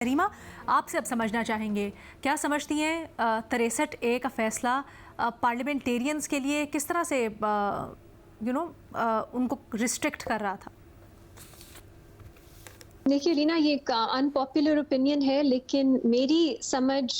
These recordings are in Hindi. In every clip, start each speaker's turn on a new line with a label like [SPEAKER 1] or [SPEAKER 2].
[SPEAKER 1] रीमा, आपसे अब समझना चाहेंगे, क्या समझती हैं 63A का फैसला पार्लियामेंटेरियंस के लिए किस तरह से उनको रिस्ट्रिक्ट कर रहा था?
[SPEAKER 2] देखिए रीना, ये एक अनपॉपुलर ओपिनियन है, लेकिन मेरी समझ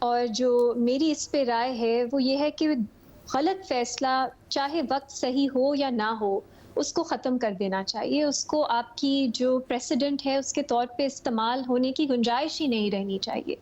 [SPEAKER 2] और जो मेरी इस पे राय है वो ये है कि गलत फैसला चाहे वक्त सही हो या ना हो, उसको ख़त्म कर देना चाहिए। उसको आपकी जो प्रेसिडेंट है उसके तौर पे इस्तेमाल होने की गुंजाइश ही नहीं रहनी चाहिए।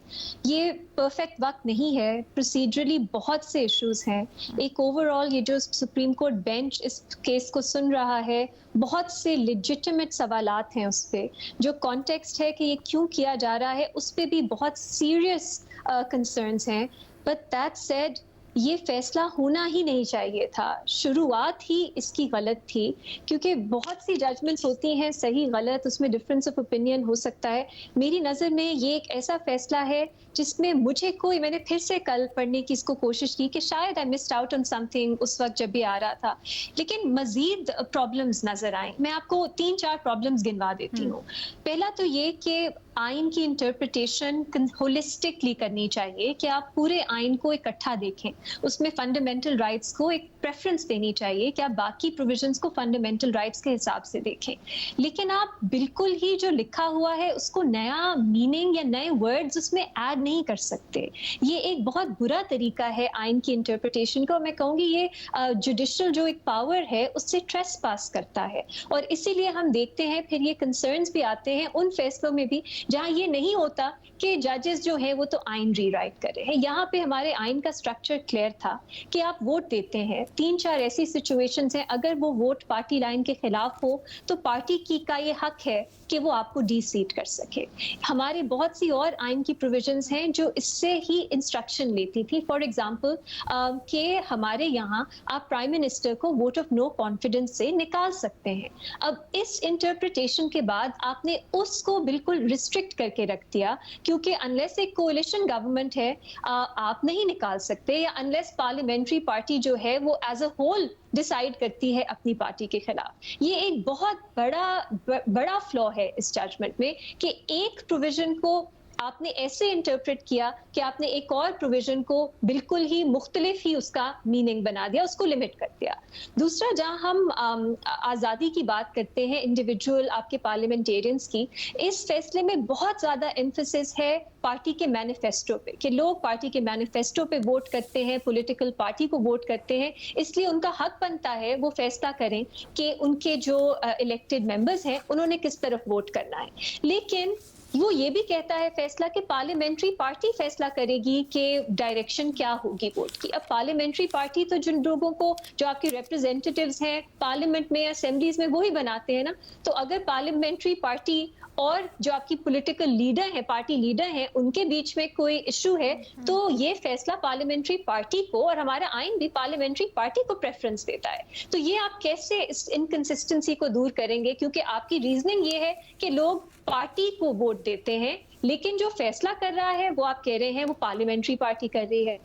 [SPEAKER 2] ये परफेक्ट वक्त नहीं है, प्रोसीजरली बहुत से इश्यूज हैं। एक ओवरऑल ये जो सुप्रीम कोर्ट बेंच इस केस को सुन रहा है, बहुत से लेजिटिमेट सवालात हैं उस पे। जो कॉन्टेक्स्ट है कि ये क्यों किया जा रहा है, उस पे भी बहुत सीरियस कंसर्न्स हैं। बट दैट सेड, ये फैसला होना ही नहीं चाहिए था। शुरुआत ही इसकी गलत थी, क्योंकि बहुत सी जजमेंट्स होती हैं सही गलत, उसमें डिफरेंस ऑफ ओपिनियन हो सकता है। मेरी नज़र में ये एक ऐसा फैसला है जिसमें मैंने फिर से कल पढ़ने की इसको कोशिश की कि शायद I missed out on something उस वक्त जब भी आ रहा था, लेकिन मजीद प्रॉब्लम्स नजर आए। मैं आपको 3-4 प्रॉब्लम्स गिनवा देती हूँ। पहला तो ये कि आइन की इंटरप्रिटेशन होलिस्टिकली करनी चाहिए, कि आप पूरे आइन को इकट्ठा देखें। उसमें फंडामेंटल राइट्स को एक प्रेफरेंस देनी चाहिए कि आप बाकी प्रोविजंस को फंडामेंटल राइट्स के हिसाब से देखें। लेकिन आप बिल्कुल ही जो लिखा हुआ है उसको नया मीनिंग या नए वर्ड्स उसमें ऐड नहीं कर सकते। ये एक बहुत बुरा तरीका है आइन की इंटरप्रिटेशन का। मैं कहूँगी ये जुडिशल जो एक पावर है उससे ट्रेस पास करता है, और इसीलिए हम देखते हैं फिर ये कंसर्न्स भी आते हैं उन फैसलों में भी जहां ये नहीं होता कि जजेस जो है वो तो आइन रीराइट कर रहे हैं। यहाँ पे हमारे आइन का स्ट्रक्चर क्लियर था कि आप वोट देते हैं। 3-4 ऐसी सिचुएशंस हैं, अगर वो वोट पार्टी लाइन के खिलाफ हो तो पार्टी का ये हक है कि वो आपको डी सीट कर सके। हमारी बहुत सी और आइन की प्रोविजंस हैं जो इससे ही इंस्ट्रक्शन लेती थी। फॉर एग्जाम्पल कि हमारे यहाँ आप प्राइम मिनिस्टर को वोट ऑफ नो कॉन्फिडेंस से निकाल सकते हैं। अब इस इंटरप्रिटेशन के बाद आपने उसको बिल्कुल रिस्ट्रिक्ट करके रख दिया, क्योंकि अनलेस एक कोalition गवर्नमेंट है आप नहीं निकाल सकते, या अनलेस पार्लियामेंट्री पार्टी जो है वो एज अ होल डिसाइड करती है अपनी पार्टी के खिलाफ। ये एक बहुत बड़ा फ्लॉ है इस जजमेंट में कि एक प्रोविजन को आपने ऐसे इंटरप्रेट किया कि आपने एक और प्रोविजन को बिल्कुल ही मुख्तलिफ ही उसका मीनिंग बना दिया, उसको लिमिट कर दिया। दूसरा, जहां हम आज़ादी की बात करते हैं इंडिविजुअल आपके पार्लियामेंटेरियंस की, इस फैसले में बहुत ज्यादा एम्फेसिस है पार्टी के मैनिफेस्टो पे, कि लोग पार्टी के मैनिफेस्टो पे वोट करते हैं, पॉलिटिकल पार्टी को वोट करते हैं, इसलिए उनका हक बनता है वो फैसला करें कि उनके जो इलेक्टेड मेंबर्स हैं उन्होंने किस तरफ वोट करना है। लेकिन वो ये भी कहता है फैसला कि पार्लियामेंट्री पार्टी फैसला करेगी कि डायरेक्शन क्या होगी वोट की। अब पार्लियामेंट्री पार्टी तो जिन लोगों को, जो आपके रिप्रेजेंटेटिव्स हैं पार्लियामेंट में या असेंबलीज में, वो ही बनाते हैं ना। तो अगर पार्लियामेंट्री पार्टी और जो आपकी पॉलिटिकल लीडर है, पार्टी लीडर है, उनके बीच में कोई इशू है, तो ये फैसला पार्लियामेंट्री पार्टी को, और हमारा आइन भी पार्लियामेंट्री पार्टी को प्रेफरेंस देता है। तो ये आप कैसे इस इनकंसिस्टेंसी को दूर करेंगे, क्योंकि आपकी रीजनिंग ये है कि लोग पार्टी को वोट देते हैं, लेकिन जो फैसला कर रहा है वो आप कह रहे हैं वो पार्लियामेंट्री पार्टी कर रही है।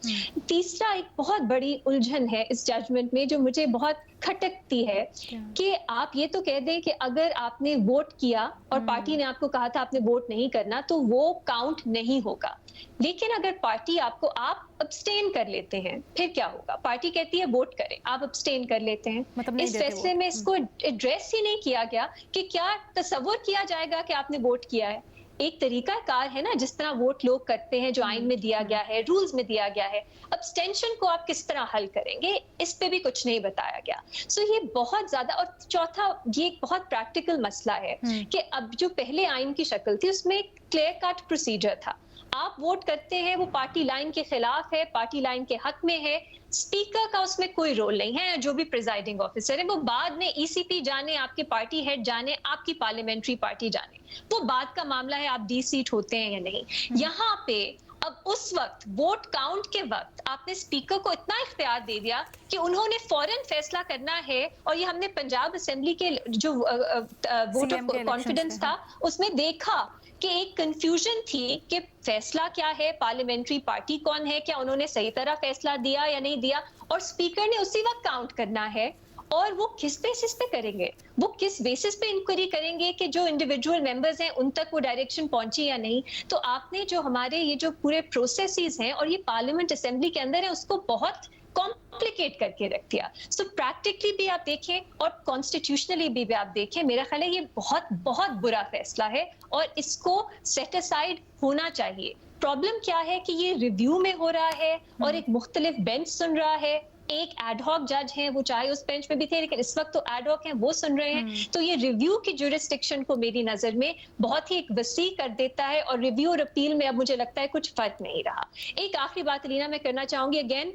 [SPEAKER 2] तीसरा, एक बहुत बड़ी उलझन है इस जजमेंट में जो मुझे बहुत खटकती है, कि आप ये तो कह दें कि अगर आपने वोट किया और पार्टी ने आपको कहा था आपने वोट नहीं करना, तो वो काउंट नहीं होगा। लेकिन अगर पार्टी आपको, आप अब्सटेन कर लेते हैं, फिर क्या होगा? पार्टी कहती है वोट करें, आप अब्सटेन कर लेते हैं।
[SPEAKER 1] मतलब
[SPEAKER 2] इस फैसले में इसको एड्रेस ही नहीं किया गया कि क्या तसव्वुर किया जाएगा कि आपने वोट किया है। एक तरीका कार है ना, जिस तरह वोट लोग करते हैं, जो आइन में दिया गया है, रूल्स में दिया गया है। अब्सटेंशन को आप किस तरह हल करेंगे, इस पे भी कुछ नहीं बताया गया। सो ये बहुत ज्यादा। और चौथा, ये एक बहुत प्रैक्टिकल मसला है कि अब जो पहले आइन की शक्ल थी उसमें एक क्लियर कट प्रोसीजर था। आप वोट करते हैं, वो पार्टी लाइन के खिलाफ है, पार्टी लाइन के हक में है, स्पीकर का उसमें कोई रोल नहीं है, जो भी प्रिजाइडिंग ऑफिसर है वो बाद में ईसीपी जाने, आपके पार्टी हेड जाने, आपकी पार्लियामेंट्री पार्टी जाने, वो बात का मामला है आप डी सीट होते हैं या नहीं। यहाँ पे अब उस वक्त वोट काउंट के वक्त आपने स्पीकर को इतना इख्तियार दे दिया कि उन्होंने फौरन फैसला करना है। और ये हमने पंजाब असेंबली के जो वोट ऑफ कॉन्फिडेंस था उसमें देखा कि एक कंफ्यूजन थी कि फैसला क्या है, पार्लियामेंट्री पार्टी कौन है, क्या उन्होंने सही तरह फैसला दिया या नहीं दिया, और स्पीकर ने उसी वक्त काउंट करना है। और वो किस बेसिस पे करेंगे, वो किस बेसिस पे इंक्वायरी करेंगे कि जो इंडिविजुअल मेंबर्स हैं उन तक वो डायरेक्शन पहुंची या नहीं। तो आपने जो हमारे ये जो पूरे प्रोसेसेस हैं और ये पार्लियामेंट असेंबली के अंदर है उसको बहुत कॉम्प्लिकेट करके रख दिया। सो प्रैक्टिकली भी आप देखें और कॉन्स्टिट्यूशनली भी आप देखें, मेरा ख्याल है ये बहुत बहुत बुरा फैसला है और इसको सेट असाइड होना चाहिए। प्रॉब्लम क्या है कि ये रिव्यू में हो रहा है और एक मुख्तलिफ बेंच सुन रहा है, एक एडहॉक जज हैं, वो चाहे उस बेंच में भी थे लेकिन इस वक्त तो एडहॉक हैं, वो सुन रहे हैं। तो ये रिव्यू की जुरिस्डिक्शन को मेरी नजर में बहुत ही एक वसी कर देता है और रिव्यू और अपील में अब मुझे लगता है कुछ फर्क नहीं रहा। एक आखिरी बात अलीना मैं करना चाहूंगी, अगेन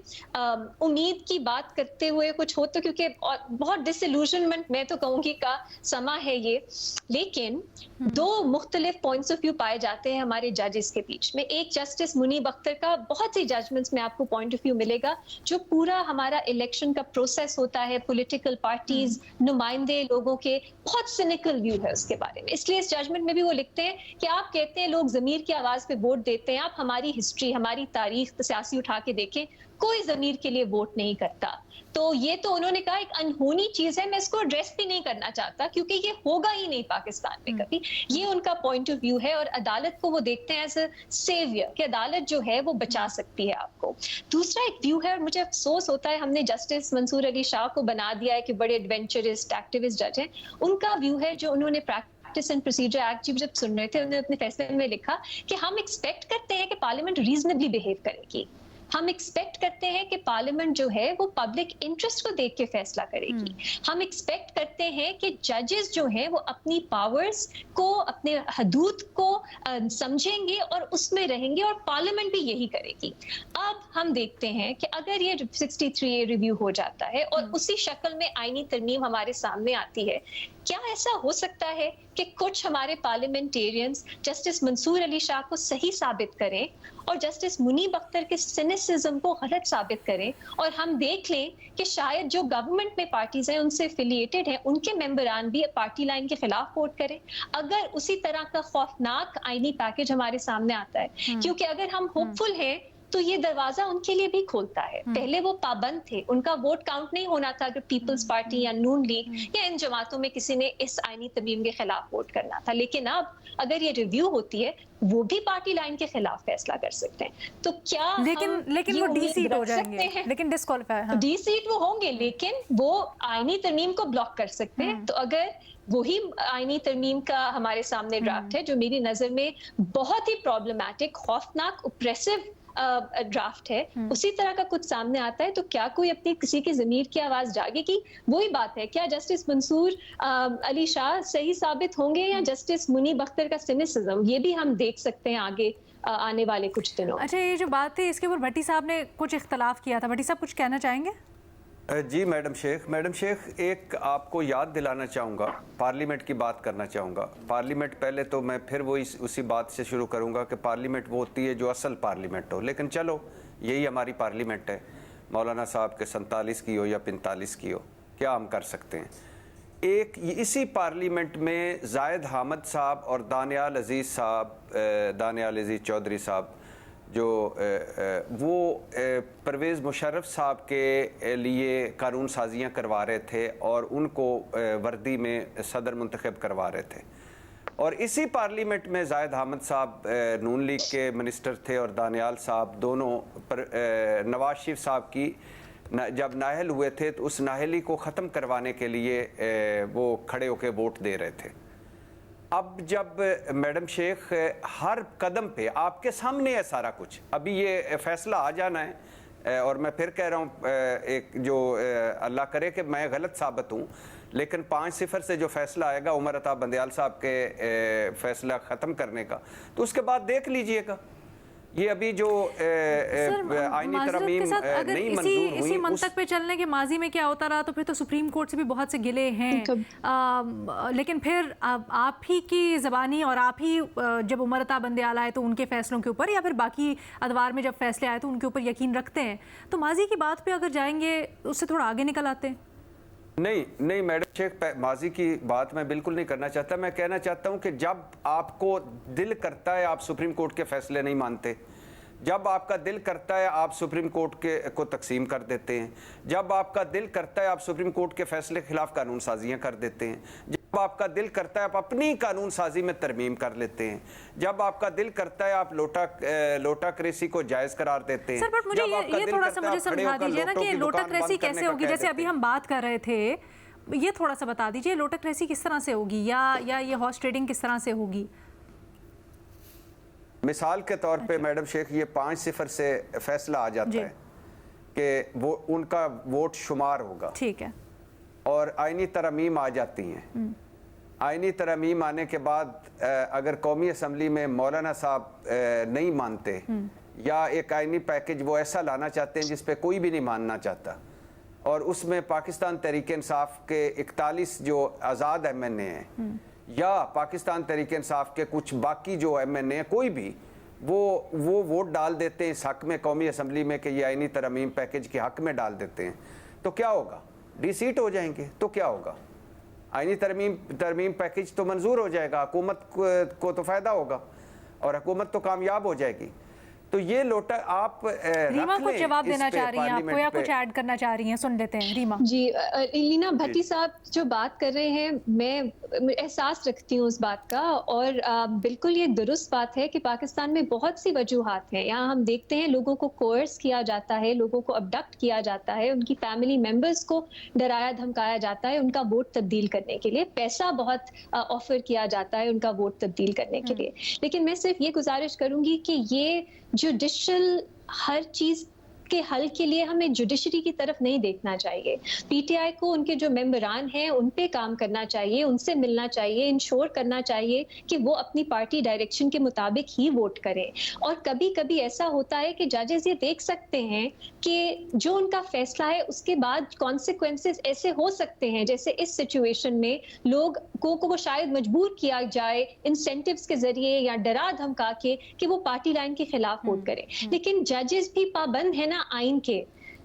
[SPEAKER 2] उम्मीद की बात करते हुए कुछ हो तो, क्योंकि बहुत डिसइल्यूजनमेंट मैं तो कहूंगी का समा है ये, लेकिन दो मुख्तलिफ पॉइंट्स ऑफ व्यू पाए जाते हैं हमारे जजेस के बीच में। एक जस्टिस मुनीब अख्तर का बहुत सी जजमेंट्स में आपको पॉइंट ऑफ व्यू मिलेगा जो पूरा हमारा इलेक्शन का प्रोसेस होता है, पॉलिटिकल पार्टीज, नुमाइंदे लोगों के, बहुत सिनिकल व्यू है उसके बारे में। इसलिए इस जजमेंट में भी वो लिखते हैं कि आप कहते हैं लोग जमीर की आवाज पे वोट देते हैं, आप हमारी हिस्ट्री, हमारी तारीख सियासी उठा के देखें, कोई जमीर के लिए वोट नहीं करता। तो ये तो उन्होंने कहा एक अनहोनी चीज है, मैं इसको एड्रेस भी नहीं करना चाहता क्योंकि ये होगा ही नहीं पाकिस्तान में कभी। ये उनका पॉइंट ऑफ व्यू है और अदालत को वो देखते हैं एज अ सेवियर कि अदालत जो है वो बचा सकती है आपको। दूसरा एक व्यू है और मुझे अफसोस होता है हमने जस्टिस मंसूर अली शाह को बना दिया है कि बड़े एडवेंचरिस्ट एक्टिविस्ट जज हैं। उनका व्यू है जो उन्होंने प्रैक्टिस एंड प्रोसीजर एक्ट जब सुन रहे थे उन्होंने अपने फैसले में लिखा कि हम एक्सपेक्ट करते हैं कि पार्लियामेंट रीजनेबली बिहेव करेगी, हम एक्सपेक्ट करते हैं कि पार्लियामेंट जो है वो पब्लिक इंटरेस्ट को देख के फैसला करेगी। हम एक्सपेक्ट करते हैं कि जजेस जो हैं वो अपनी पावर्स को, अपने हदूद को समझेंगे और उसमें रहेंगे और पार्लियामेंट भी यही करेगी। अब हम देखते हैं कि अगर ये 63A रिव्यू हो जाता है और उसी शक्ल में आईनी तरमीम हमारे सामने आती है, क्या ऐसा हो सकता है कि कुछ हमारे पार्लियामेंटेरियंस जस्टिस मंसूर अली शाह को सही साबित करें और जस्टिस मुनीब अख्तर के सिनिसिज्म को गलत साबित करें और हम देख लें कि शायद जो गवर्नमेंट में पार्टीज हैं उनसे एफिलिएटेड हैं उनके मेंबरान भी पार्टी लाइन के खिलाफ वोट करें। अगर उसी तरह का खौफनाक आईनी पैकेज हमारे सामने आता है, क्योंकि अगर हम होपफुल हैं तो ये दरवाजा उनके लिए भी खोलता है। पहले वो पाबंद थे, उनका वोट काउंट नहीं होना था अगर पीपल्स पार्टी या नून लीग या इन जमातों में किसी ने इस आईनी तरमीम के खिलाफ वोट करना था। लेकिन अब अगर ये रिव्यू होती है वो भी पार्टी लाइन के खिलाफ फैसला कर सकते हैं। तो क्या
[SPEAKER 1] लेकिन वो डी सीट हो जाएंगे, लेकिन डिस्क्वालीफाई,
[SPEAKER 2] डी सीट वो होंगे लेकिन वो आईनी तरमीम को ब्लॉक कर सकते हैं। तो अगर वही आईनी तरमीम का हमारे सामने ड्राफ्ट है जो मेरी नजर में बहुत ही प्रॉब्लमैटिक, खौफनाक, ओप्रेसिव ड्राफ्ट है, उसी तरह का कुछ सामने आता है, तो क्या कोई अपनी किसी की ज़मीर की आवाज जागेगी? वही बात है, क्या जस्टिस मंसूर अली शाह सही साबित होंगे या जस्टिस मुनीब अख्तर का सिनिसिज्म? ये भी हम देख सकते हैं आगे आने वाले कुछ दिनों।
[SPEAKER 1] अच्छा, ये जो बात है इसके ऊपर भट्टी साहब ने कुछ इख्तलाफ किया था, भट्टी साहब कुछ कहना चाहेंगे?
[SPEAKER 3] जी मैडम शेख, एक आपको याद दिलाना चाहूँगा, पार्लियामेंट की बात करना चाहूँगा। पार्लियामेंट, पहले तो मैं फिर वही उसी बात से शुरू करूँगा कि पार्लियामेंट वो होती है जो असल पार्लियामेंट हो, लेकिन चलो यही हमारी पार्लियामेंट है, मौलाना साहब के 47 की हो या 45 की हो, क्या हम कर सकते हैं। एक इसी पार्लियामेंट में जायद हामिद साहब और दानियाल अजीज़ चौधरी साहब जो वो परवेज़ मुशर्रफ साहब के लिए कानून साजियाँ करवा रहे थे और उनको वर्दी में सदर मुंतखब करवा रहे थे। और इसी पार्लियामेंट में जायद हामिद साहब नून लीग के मिनिस्टर थे और दानियाल साहब दोनों पर नवाज शरीफ साहब की जब नाहल हुए थे तो उस नाहली को ख़त्म करवाने के लिए वो खड़े होकर वोट दे रहे थे। अब जब मैडम शेख हर कदम पे आपके सामने है सारा कुछ, अभी ये फैसला आ जाना है और मैं फिर कह रहा हूँ एक जो अल्लाह करे कि मैं गलत साबित हूँ, लेकिन 5-0 से जो फैसला आएगा उमर अता बंदयाल साहब के फैसला ख़त्म करने का, तो उसके बाद देख लीजिएगा। ये अभी जो आईनी तरमीम नहीं मंजूर हुई,
[SPEAKER 1] इसी मंतक पे चलने के माजी में क्या होता रहा तो फिर तो सुप्रीम कोर्ट से भी बहुत से गिले हैं। लेकिन फिर आप ही की ज़बानी और आप ही जब उमर अता बंदयाल आए तो उनके फैसलों के ऊपर या फिर बाकी अदवार में जब फैसले आए तो उनके ऊपर यकीन रखते हैं, तो माजी की बात पे अगर जाएंगे उससे थोड़ा आगे निकल आते हैं।
[SPEAKER 3] नहीं मैडम शेख, माजी की बात मैं बिल्कुल नहीं करना चाहता। मैं कहना चाहता हूं कि जब आपको दिल करता है आप सुप्रीम कोर्ट के फैसले नहीं मानते, जब आपका दिल करता है आप सुप्रीम कोर्ट को तकसीम कर देते हैं, जब आपका दिल करता है आप सुप्रीम कोर्ट के फैसले के खिलाफ कानून साजियाँ कर देते हैं, जब आपका दिल करता है आप अपनी कानून साजी में तरमीम कर लेते हैं, जब आपका दिल करता है आप लोटाक्रेसी को जायज़ करार देते हैं।
[SPEAKER 1] सर बट मुझे ये थोड़ा सा मुझे समझा दीजिए ना कि लोटाक्रेसी कैसे होगी, जैसे अभी हम बात कर रहे थे, ये थोड़ा सा बता दीजिए लोटाक्रेसी किस तरह से होगी या ये हॉर्स ट्रेडिंग किस तरह से होगी?
[SPEAKER 3] मिसाल के तौर पे मैडम शेख ये 5-0 से फैसला आ जाता है कि वो उनका वोट शुमार होगा, ठीक है, और आईनी तरमीम आ जाती हैं। आईनी तरमीम आने के बाद अगर कौमी असम्बली में मौलाना साहब नहीं मानते या एक आईनी पैकेज वो ऐसा लाना चाहते हैं जिस पे कोई भी नहीं मानना चाहता, और उसमें पाकिस्तान तहरीक इंसाफ के 41 जो आज़ाद MNA हैं या पाकिस्तान तहरीक इंसाफ के कुछ बाकी जो MNA हैं, कोई भी वो वोट डाल देते हैं इस हक में कौमी असम्बली में कि ये आईनी तरमीम पैकेज के हक में डाल देते हैं, तो क्या होगा? डिसीट हो जाएंगे। तो क्या होगा? आईनी तरमीम पैकेज तो मंजूर हो जाएगा, हुकूमत को तो फ़ायदा होगा और हुकूमत तो कामयाब हो जाएगी। तो ये लोटा आप
[SPEAKER 1] रीमा कुछ जवाब देना चाह रही हैं आपको या कुछ ऐड करना चाह रही हैं? सुन लेते हैं रीमा
[SPEAKER 2] जी। लीना भट्टी साहब जो बात कर रहे हैं, मैं एहसास रखती हूँ उस बात का, और बिल्कुल ये दुरुस्त बात है कि पाकिस्तान में बहुत सी वजूहात हैं। यहाँ हम देखते हैं लोगों को कोर्स किया जाता है, लोगों को अबडक्ट किया जाता है, उनकी फैमिली मेंबर्स को डराया धमकाया जाता है उनका वोट तब्दील करने के लिए, पैसा बहुत ऑफर किया जाता है उनका वोट तब्दील करने के लिए। लेकिन मैं सिर्फ ये गुजारिश करूंगी कि ये जुडिशल हर चीज के हल के लिए हमें जुडिशरी की तरफ नहीं देखना चाहिए। पीटीआई को उनके जो मेंबरान हैं उन पे काम करना चाहिए, उनसे मिलना चाहिए, इंश्योर करना चाहिए कि वो अपनी पार्टी डायरेक्शन के मुताबिक ही वोट करें। और कभी कभी ऐसा होता है कि जजेस ये देख सकते हैं कि जो उनका फैसला है उसके बाद कॉन्सिक्वेंसेस ऐसे हो सकते हैं, जैसे इस सिचुएशन में लोगों को शायद मजबूर किया जाए इंसेंटिव्स के जरिए या डरा धमका के कि वो पार्टी लाइन के खिलाफ वोट करें। लेकिन जजेस भी पाबंद है ना आइन के,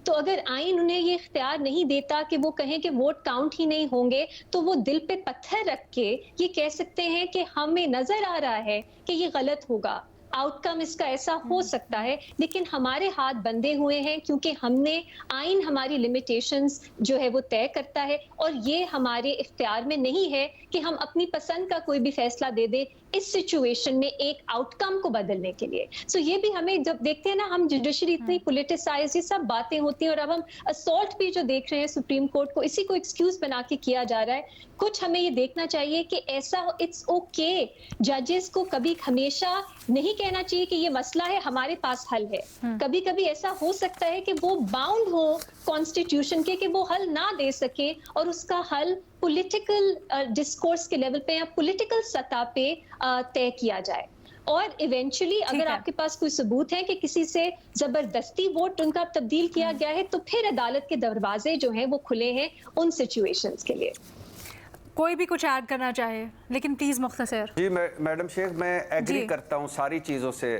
[SPEAKER 2] तो अगर आइन उन्हें ये इख्तियार नहीं देता कि वो कहें कि वोट काउंट ही नहीं होंगे, तो वो दिल पे पत्थर रख के ये कह सकते हैं कि हमें नजर आ रहा है कि ये गलत होगा, आउटकम इसका ऐसा हो सकता है, लेकिन हमारे हाथ बंधे हुए हैं क्योंकि हमने आइन हमारी लिमिटेशंस जो है वो तय करता है, और ये हमारे इख्तियार में नहीं है कि हम अपनी पसंद का कोई भी फैसला दे दे इस सिचुएशन में एक आउटकम को बदलने के लिए। सो ये भी हमें जब देखते हैं ना, हम जुडिशरी इतनी पॉलिटिसाइज, ये सब बातें होती हैं, और अब हम असॉल्ट भी जो देख रहे हैं सुप्रीम कोर्ट को, इसी को एक्सक्यूज बना के किया जा रहा है। कुछ हमें ये देखना चाहिए कि ऐसा इट्स ओके, जजेस को कभी हमेशा नहीं कहना चाहिए कि ये मसला है हमारे पास हल है। कभी कभी ऐसा हो सकता है कि वो बाउंड हो कॉन्स्टिट्यूशन के, कि वो हल ना दे सके और उसका हल पॉलिटिकल डिस्कोर्स के लेवल पे या पॉलिटिकल सतह पे तय किया जाए। और इवेंचुअली अगर आपके पास कोई सबूत है कि किसी से जबरदस्ती वोट उनका तब्दील किया गया है, तो फिर अदालत के दरवाजे जो हैं वो खुले हैं उन सिचुएशंस के लिए।
[SPEAKER 1] कोई भी कुछ ऐड करना चाहे लेकिन प्लीज मुख्तसर।
[SPEAKER 3] जी मैडम शेख, मैं एग्री करता हूँ सारी चीज़ों से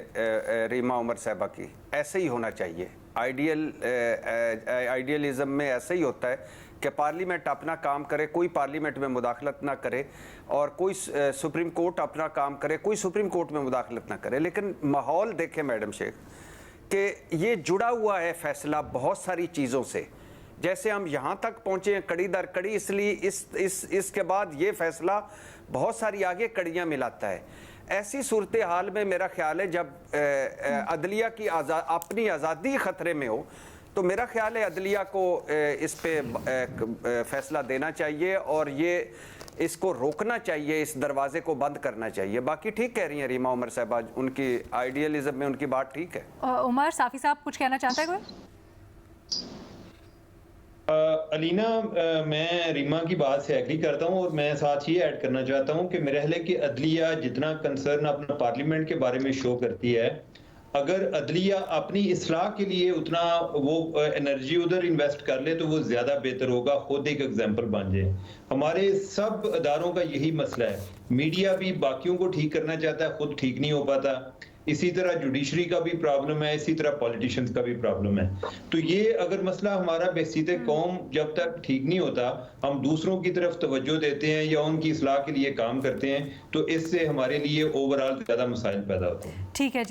[SPEAKER 3] रीमा उमर साहबा की, ऐसे ही होना चाहिए। आइडियलिज्म में ऐसे ही होता है कि पार्लियामेंट अपना काम करे, कोई पार्लियामेंट में मुदाखलत ना करे, और कोई सुप्रीम कोर्ट अपना काम करे, कोई सुप्रीम कोर्ट में मुदाखलत ना करे। लेकिन माहौल देखें मैडम शेख कि ये जुड़ा हुआ है फैसला बहुत सारी चीज़ों से, जैसे हम यहाँ तक पहुँचे हैं कड़ी दर कड़ी, इसलिए इसके बाद ये फैसला बहुत सारी आगे कड़ियाँ मिलाता है। ऐसी सूरत हाल में मेरा ख्याल है जब अदलिया की अपनी आज़ादी ख़तरे में हो, तो मेरा ख्याल है अदलिया को इस पे फैसला देना चाहिए और ये इसको रोकना चाहिए, इस दरवाजे को बंद करना चाहिए। बाकी ठीक कह रही हैं रीमा उमर साहबा, उनकी आइडियलिज्म में उनकी बात ठीक है।
[SPEAKER 1] उमर साफ़ी साहब कुछ कहना चाहता है कोई?
[SPEAKER 4] अलीना, मैं रीमा की बात से एग्री करता हूं, और मैं साथ ही ऐड करना चाहता हूं कि मेरे ख्याल है कि अदलिया जितना कंसर्न अपना पार्लियामेंट के बारे में शो करती है, अगर अदलिया अपनी इस्लाह के लिए उतना वो एनर्जी उधर इन्वेस्ट कर ले तो वो ज्यादा बेहतर होगा, खुद एक एग्जांपल बन जाए। हमारे सब अदारों का यही मसला है, मीडिया भी बाकियों को ठीक करना चाहता है, खुद ठीक नहीं हो पाता। इसी तरह जुडिशरी का भी प्रॉब्लम है, इसी तरह पॉलिटिशियंस का भी प्रॉब्लम है। तो ये अगर मसला हमारा बेसित कौम जब तक ठीक नहीं होता, हम दूसरों की तरफ तवज्जो देते हैं या उनकी इस्लाह के लिए काम करते हैं, तो इससे हमारे लिए ओवरऑल ज्यादा मसाइल पैदा होते हैं।
[SPEAKER 1] ठीक है जी।